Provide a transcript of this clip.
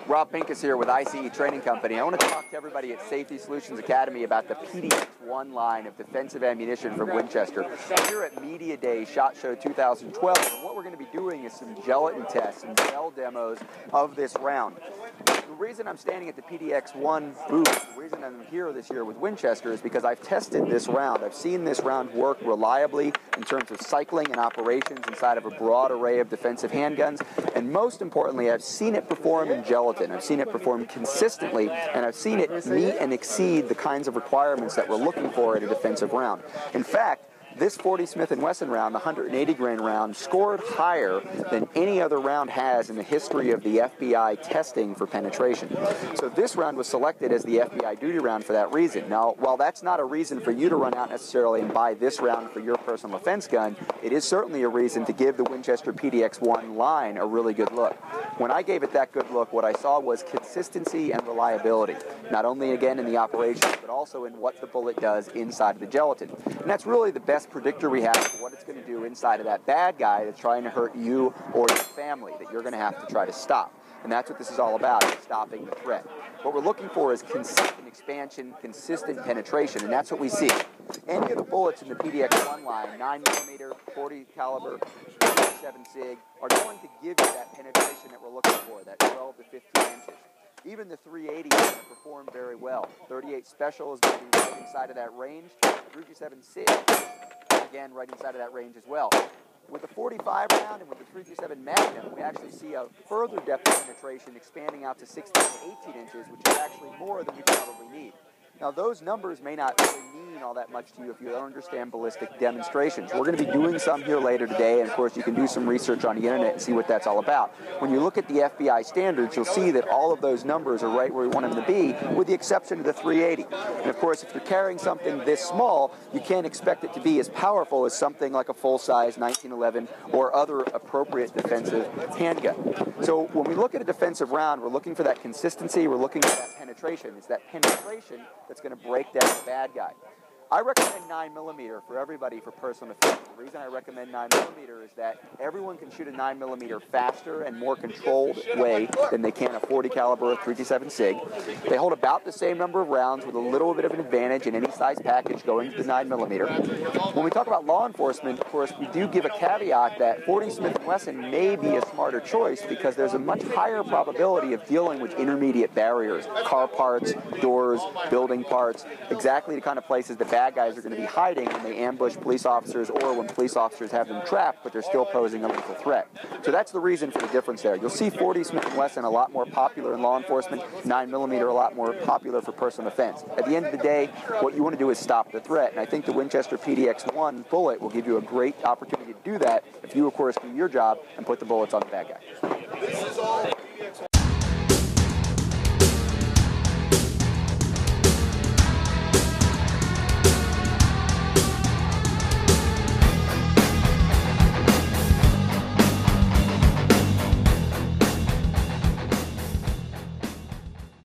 Rob Pincus here with I.C.E. Training Company. I want to talk to everybody at Safety Solutions Academy about the PDX1 line of defensive ammunition from Winchester. We're here at Media Day SHOT Show 2012, and what we're going to be doing is some gelatin tests and gel demos of this round. The reason I'm standing at the PDX1 booth, the reason I'm here this year with Winchester is because I've tested this round. I've seen this round work reliably in terms of cycling and operations inside of a broad array of defensive handguns, and most importantly, I've seen it perform in gelatin. I've seen it perform consistently, and I've seen it meet and exceed the kinds of requirements that we're looking for in a defensive round. In fact, this 40 Smith & Wesson round, the 180 grain round, scored higher than any other round has in the history of the FBI testing for penetration. So this round was selected as the FBI duty round for that reason. Now, while that's not a reason for you to run out necessarily and buy this round for your personal defense gun, it is certainly a reason to give the Winchester PDX1 line a really good look. When I gave it that good look, what I saw was consistency and reliability, not only again in the operations, but also in what the bullet does inside of the gelatin. And that's really the best predictor we have for what it's going to do inside of that bad guy that's trying to hurt you or your family that you're going to have to try to stop. And that's what this is all about, is stopping the threat. What we're looking for is consistent expansion, consistent penetration, and that's what we see. Any of the bullets in the PDX1 line, 9mm, 40 caliber, 37 SIG, are going to give you that penetration that we're looking for, that 12 to 15 inches. Even the 380 is going to perform very well. 38 Special is going to be right inside of that range. 327 SIG, again, right inside of that range as well. With the 45 round and with the 327 Magnum, we actually see a further depth of penetration expanding out to 16 to 18 inches, which is actually more than we probably need. Now, those numbers may not really mean all that much to you if you don't understand ballistic demonstrations. We're going to be doing some here later today, and of course you can do some research on the internet and see what that's all about. When you look at the FBI standards, you'll see that all of those numbers are right where we want them to be, with the exception of the 380. And of course, if you're carrying something this small, you can't expect it to be as powerful as something like a full-size 1911 or other appropriate defensive handgun. So when we look at a defensive round, we're looking for that consistency, we're looking for that penetration. It's that penetration that's going to break down the bad guy. I recommend 9mm for everybody for personal defense. The reason I recommend 9mm is that everyone can shoot a 9mm faster and more controlled way than they can a 40 caliber or 327 SIG. They hold about the same number of rounds with a little bit of an advantage in any size package going to the 9mm. When we talk about law enforcement, of course, we do give a caveat that 40 Smith & Wesson may be a smarter choice because there's a much higher probability of dealing with intermediate barriers, car parts, doors, building parts, exactly the kind of places that bad guys are going to be hiding when they ambush police officers or when police officers have them trapped, but they're still posing a lethal threat. So that's the reason for the difference there. You'll see 40 Smith & Wesson a lot more popular in law enforcement, 9mm a lot more popular for personal defense. At the end of the day, what you want to do is stop the threat, and I think the Winchester PDX1 bullet will give you a great opportunity to do that if you, of course, do your job and put the bullets on the bad guy.